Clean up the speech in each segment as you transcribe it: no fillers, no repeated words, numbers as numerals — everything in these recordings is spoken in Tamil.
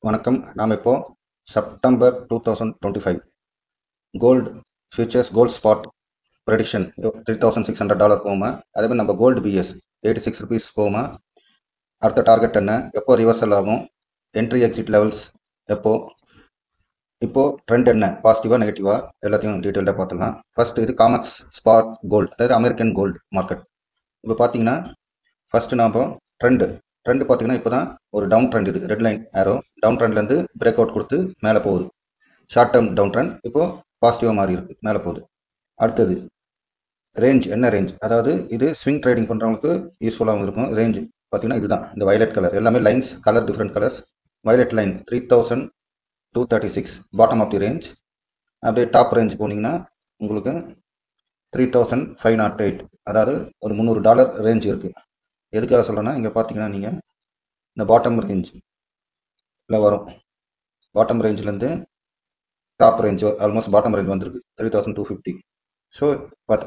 வணக்கம். நாம் இப்போ September 2025 gold futures gold spot prediction $3,600 போகுமா, அதே மாதிரி நம்ம கோல்டு பிஎஸ் ₹86 போகுமா, அடுத்த டார்கெட் என்ன, எப்போ ரிவர்சல் ஆகும், என்ட்ரி எக்ஸிட் லெவல்ஸ் எப்போ, இப்போ ட்ரெண்ட் என்ன, பாசிட்டிவா நெகட்டிவா, எல்லாத்தையும் டீட்டெயில்டாக பார்த்துக்கலாம். ஃபர்ஸ்ட் இது காமெக்ஸ் ஸ்பாட் கோல்டு, அதாவது அமெரிக்கன் கோல்டு மார்க்கெட். இப்போ பார்த்தீங்கன்னா ஃபர்ஸ்ட் நாம் ட்ரெண்ட் பார்த்தீங்கன்னா இப்போ தான் ஒரு டவுன் ட்ரெண்ட், இது ரெட் லைன் ஆரோ டவுன் ட்ரெண்ட்லேருந்து பிரேக் அவுட் கொடுத்து மேலே போகுது. ஷார்ட் டேர்ம் டவுன் ட்ரெண்ட் இப்போ பாசிட்டிவாக மாறி இருக்கு, மேலே போகுது. அடுத்தது ரேஞ்ச், என்ன ரேஞ்ச், அதாவது இது ஸ்விங் ட்ரேடிங் பண்ணுறவங்களுக்கு யூஸ்ஃபுல்லாகவும் இருக்கும். ரேஞ்ச் பார்த்தீங்கன்னா இதுதான், இந்த வயலட் கலர், எல்லாமே lines colour different colours. Violet line 3236 bottom of the range. அப்படியே டாப் ரேஞ்ச் போனீங்கன்னா உங்களுக்கு 3508, அதாவது ஒரு $300 ரேஞ்ச் இருக்குது. எதுக்காக சொல்கிறேன்னா, இங்கே பார்த்தீங்கன்னா நீங்கள் இந்த பாட்டம் ரேஞ்சில் வரும், பாட்டம் ரேஞ்சிலேருந்து top range almost bottom range வந்திருக்கு 3250. ஸோ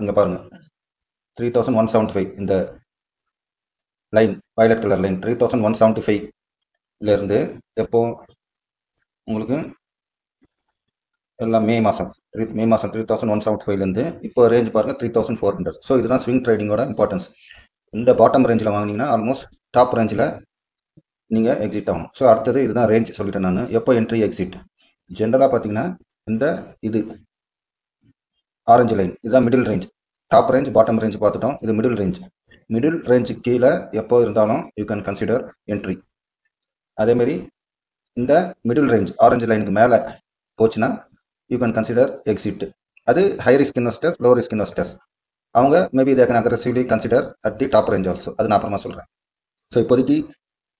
இங்கே பாருங்கள் 3175, இந்த லைன் வயலட் கலர் லைன் 3175லேருந்து எப்போ உங்களுக்கு எல்லாம் மே மாதம் 3175லேருந்து இப்போ ரேஞ்ச் பாருங்கள் 3400. ஸோ இதுதான் ஸ்விங் ட்ரேடிங்கோட இம்பார்ட்டன்ஸ். இந்த பாட்டம் ரேஞ்சில் வாங்கினீங்கன்னா ஆல்மோஸ்ட் டாப் ரேஞ்சில் நீங்கள் எக்ஸிட் ஆகணும். ஸோ அடுத்தது இதுதான் ரேஞ்ச் சொல்லிட்டேன் நான். எப்போ என்ட்ரி எக்ஸிட், ஜென்ரலாக பார்த்தீங்கன்னா இந்த இது ஆரஞ்சு லைன் இதுதான் middle range. Top range bottom range பார்த்துட்டோம், இது மிடில் ரேஞ்சு கீழே எப்போ இருந்தாலும் யூ கேன் கன்சிடர் என்ட்ரி. அதேமாரி இந்த மிடில் ரேஞ்ச் ஆரஞ்சு லைனுக்கு மேலே போச்சுன்னா யூ கேன் கன்சிடர் எக்ஸிட். அது high risk investors, low risk investors, அவங்க maybe they can aggressively consider at the top range also. அது நான் அப்புறமா சொல்கிறேன். ஸோ இப்போதைக்கு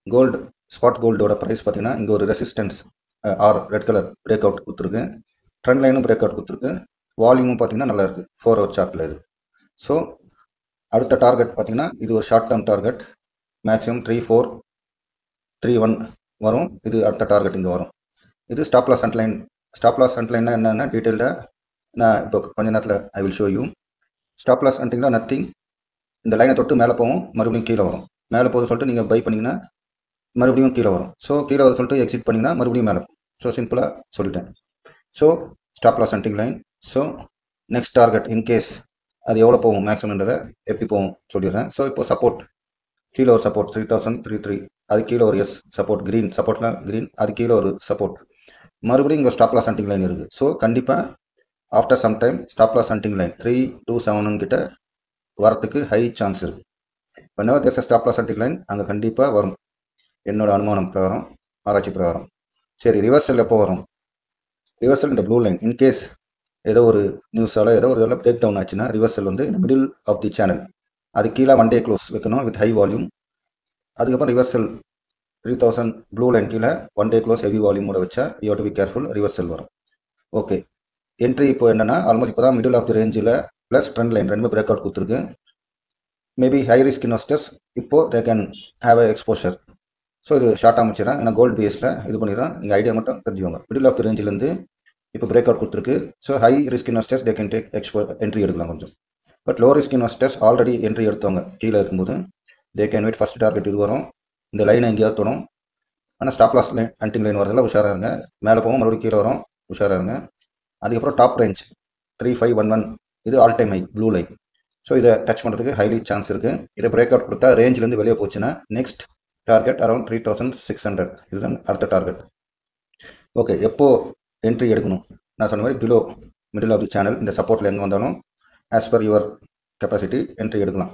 கோல்டு ஸ்பாட் கோல்டோட ப்ரைஸ் பார்த்தீங்கன்னா இங்கே ஒரு resistance or red colour break out கொடுத்துருக்கு, ட்ரெண்ட் லைனும் பிரேக் அவுட் கொடுத்துருக்கு, வால்யூமும் பார்த்தீங்கன்னா நல்லா இருக்குது 4 ஹவர் சார்ட்டில் இது. ஸோ அடுத்த டார்கெட் பார்த்தீங்கன்னா இது ஒரு ஷார்ட் டேர்ம் டார்கெட், மேக்ஸிமம் 3431 வரும். இது அடுத்த டார்கெட் இங்கே வரும். இது ஸ்டாப் லாஸ் ஹண்ட் லைன்னா என்னென்னா டீட்டெயில்டாக நான் இப்போ கொஞ்ச நேரத்தில் I will show you. Stop loss ஹண்டிங்கில் நத்திங், இந்த லைனை தொட்டு மேலே போகும், மறுபடியும் கீழே வரும். மேலே போகுது சொல்லிட்டு நீங்கள் பை பண்ணிங்கன்னா மறுபடியும் கீழே வரும். ஸோ கீழே வர சொல்லிட்டு எக்ஸிட் பண்ணிங்கன்னா மறுபடியும் மேலே. ஸோ சிம்பிளாக சொல்லிட்டேன். So stop loss hunting line. So next target in case அது எவ்வளோ போகும் மேக்ஸிமம்ன்றதை எப்படி போகும் சொல்லிடுறேன். ஸோ இப்போ சப்போர்ட், கீழே ஒரு சப்போர்ட் 3033, அது கீழே ஒரு எஸ் சப்போர்ட், க்ரீன் சப்போர்ட்லாம் க்ரீன், அது கீழே ஒரு சப்போர்ட், மறுபடியும் இங்கே ஸ்டாப் லாஸ் ஹண்டிங் லைன் இருக்குது. ஸோ கண்டிப்பாக after some time stop loss hunting line 327 கிட்ட வரத்துக்கு ஹை சான்ஸ் இருக்குது. whenever there's a stop loss hunting line அங்கே கண்டிப்பாக வரும், என்னோட அனுமானம் பிரகாரம், ஆராய்ச்சி பிரகாரம். சரி, ரிவர்சல் எப்போ வரும்? ரிவர்சல் இந்த ப்ளூ லைன் இன்கேஸ் ஏதோ ஒரு நியூஸால் ஏதோ ஒரு இதில் பிரேக் டவுன் ஆச்சுன்னா ரிவர்சல் வந்து இந்த மிடில் ஆஃப் தி சேனல், அது கீழே 1 day க்ளோஸ் வைக்கணும் வித் ஹை வால்யூம். அதுக்கப்புறம் ரிவர்சல் 3000 ப்ளூ லைன் கீழே 1 day க்ளோஸ் ஹெவி வால்யூமோட வச்சா you have to be careful, reversal வரும். ஓகே, என்ட்ரி இப்போ என்னன்னா ஆல்மோஸ்ட் இப்போ தான் மிடில் ஆஃப் தி ரேஞ்சில் ப்ளஸ் ட்ரெண்ட் லைன் ரெண்டுமே பிரேக் அவுட் கொடுத்துருக்கு. மேபி ஹை ரிஸ்க் இன்வெஸ்டர்ஸ் இப்போ they can have a exposure. So இது ஷார்ட்டாக முடிச்சிடறேன், ஏன்னா கோல்டு பேஸில் இது பண்ணிடுறேன், நீங்கள் ஐடியா மட்டும் தெரிஞ்சுக்கோங்க. மிடில் ஆஃப் தி ரேஞ்சிலேருந்து இப்போ பிரேக் அவுட் கொடுத்துருக்கு. So high risk investors they can take entry எடுக்கலாம் கொஞ்சம். But low risk investors already entry எடுத்தவங்க கீழே இருக்கும்போது they can wait. First target இது வரும், இந்த லைனை எங்கேயாவது தோணும். ஆனால் stop loss line hunting line வரதெல்லாம் உஷாராக இருங்க. மேலே போகும், மறுபடியும் கீழே வரும், உஷாராக இருங்க. அதுக்கப்புறம் டாப் ரேஞ்ச் 3511, இது all time high blue line. So இதை டச் பண்ணுறதுக்கு ஹைலி சான்ஸ் இருக்குது. இதை பிரேக் அவுட் கொடுத்தா ரேஞ்சிலேருந்து வெளியே போச்சுன்னா நெக்ஸ்ட் டார்கெட் அரௌண்ட் 3600, இதுதான் அடுத்த டார்கெட். ஓகே, எப்போ என்ட்ரி எடுக்கணும்? நான் சொன்ன மாதிரி below middle of the channel இந்த சப்போர்ட்டில் எங்கே வந்தாலும் as per your capacity entry எடுக்கலாம்.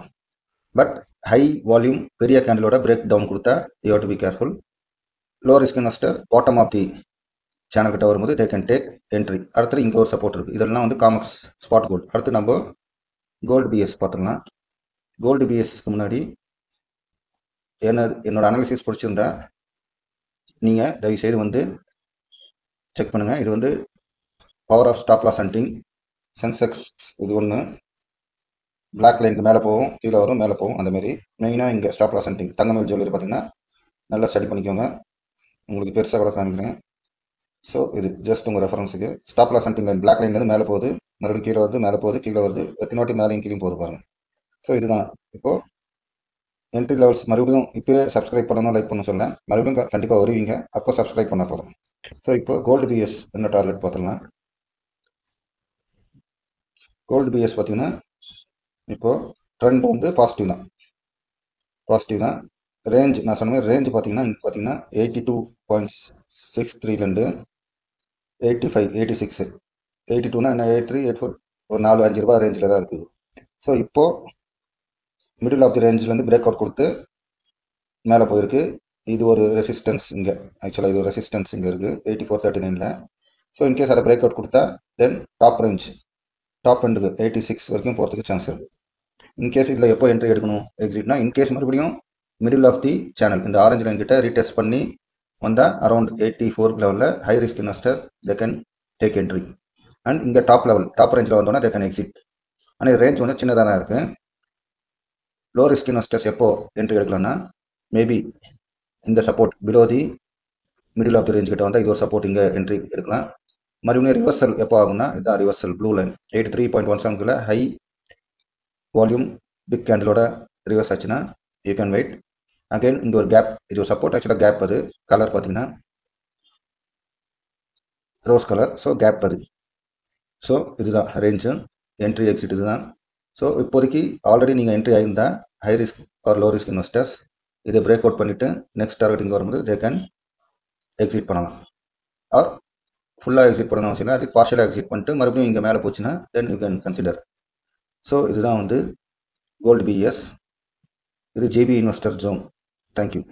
பட் ஹை வால்யூம் பெரிய கேண்டிலோட பிரேக் டவுன் கொடுத்தா you have to be careful. Low risk investor bottom of the channel கிட்ட வரும்போது தே கேன் டேக் என்ட்ரி. அடுத்து இங்கே ஒரு சப்போர்ட் இருக்குது. இதெல்லாம் வந்து காமெக்ஸ் ஸ்பாட் கோல்டு. அடுத்து நம்ம கோல்டு பிஎஸ் பார்த்துக்கலாம். கோல்டு பிஎஸ்க்கு முன்னாடி என்னோட அனாலிசிஸ் பிடிச்சிருந்தா நீங்கள் தயவுசெய்து வந்து செக் பண்ணுங்கள். இது வந்து power of stop loss hunting. Sensex இது ஒன்று பிளாக் லைனுக்கு மேலே போகும், கீழே வரும், மேலே போகும். அந்தமாரி மெயினாக இங்கே stop loss hunting Thangamayil jewellery பார்த்தீங்கன்னா நல்லா ஸ்டடி பண்ணிக்கோங்க. உங்களுக்கு பெருசாக கூட காமிக்கிறேன். ஸோ இது ஜஸ்ட் உங்கள் ரெஃபரன்ஸுக்கு. Stop loss hunting line black லைன்லேருந்து மேலே போகுது, மறுபடியும் கீழே வருது, மேலே போகுது, கீழே வருது, எத்தனை வாட்டி மேலேயும் கீழே போகுது பாருங்கள். ஸோ இதுதான் இப்போது என்ட்ரி லெவல்ஸ் மறுபடியும் இப்போவே சப்ஸ்கிரைப் பண்ணணும், லைக் பண்ண சொல்ல மறுபடியும் கண்டிப்பாக வருவீங்க, அப்போ சப்ஸ்கிரைப் பண்ண போதும். ஸோ இப்போ கோல்டு பிஎஸ் என்ன டார்கெட் பார்த்துக்கலாம். கோல்டு பிஎஸ் பார்த்தீங்கன்னா இப்போது ட்ரெண்ட் வந்து பாசிட்டிவ் தான். ரேஞ்ச் நான் சொன்ன மாதிரி ரேஞ்ச் பார்த்தீங்கன்னா இங்கே பார்த்தீங்கன்னா 82.63லேருந்து 85 86 82னா என்ன 83 84 ஒரு 4-5 ரூபா ரேஞ்சில் தான் இருக்குது. ஸோ இப்போது மிடில் ஆஃப் தி ரேஞ்சிலேருந்து பிரேக் அவுட் கொடுத்து மேலே போயிருக்கு. இது ஒரு ரெசிஸ்டன்ஸ் இங்கே, ஆக்சுவலாக இது ஒரு ரெசிஸ்டன்ஸ் இங்கே இருக்குது 84.39ல். ஸோ இன்கேஸ் அதை பிரேக் அவுட் கொடுத்தா தென் டாப் எண்டுக்கு 86 வரைக்கும் போகிறதுக்கு சான்ஸ் இருக்குது. இன்கேஸ் இதில் எப்போ என்ட்ரி எடுக்கணும் எக்ஸிட்னா, இன்கேஸ் மறுபடியும் மிடில் ஆஃப் தி சேனல் இந்த ஆரஞ்சு லைன் கிட்ட ரீடெஸ்ட் பண்ணி வந்தால் அரௌண்ட் 84 லெவலில் high risk investor they can take entry. And இங்கே டாப் ரேஞ்சில் வந்தோன்னா தே கேன் எக்ஸிட். ஆனால் ரேஞ்ச் வந்து சின்னதாக தான் இருக்குது. லோ ரிஸ்க் இன்வெஸ்டர்ஸ் எப்போ என்ட்ரி எடுக்கலாம்னா, மேபி இந்த support below the middle of the range கிட்ட வந்தால் இது ஒரு சப்போர்ட், இங்கே என்ட்ரி எடுக்கலாம். மறுபடியும் ரிவர்சல் எப்போ ஆகும்னா, இதுதான் reversal blue line 83.17 high volume big கேண்டிலோட ரிவர்ஸ் ஆச்சுன்னா யூ கேன் வெயிட். அகைன் இங்கே ஒரு கேப், இது ஒரு சப்போர்ட், ஆக்சுவலாக கேப் அது கலர் பார்த்தீங்கன்னா ரோஸ் கலர். ஸோ கேப் அது. ஸோ இதுதான் ரேஞ்சு, என்ட்ரி எக்ஸிட் இதுதான். ஸோ இப்போதைக்கு ஆல்ரெடி நீங்கள் என்ட்ரி ஆகியிருந்தால் high risk or low risk investors இதை பிரேக் அவுட் பண்ணிவிட்டு நெக்ஸ்ட் டார்கெட்டிங் வரும்போது தே கேன் எக்ஸிட் பண்ணலாம். ஆர் ஃபுல்லாக எக்ஸிட் பண்ணணும் அவசியம் இல்லை, அது பார்ஷியலாக எக்ஸிட் பண்ணிட்டு மறுபடியும் இங்கே மேலே போச்சுன்னா then you can consider. So இதுதான் வந்து கோல்டு பிஎஸ். இது ஜேபி இன்வெஸ்டர் ஜோன். தேங்க்யூ.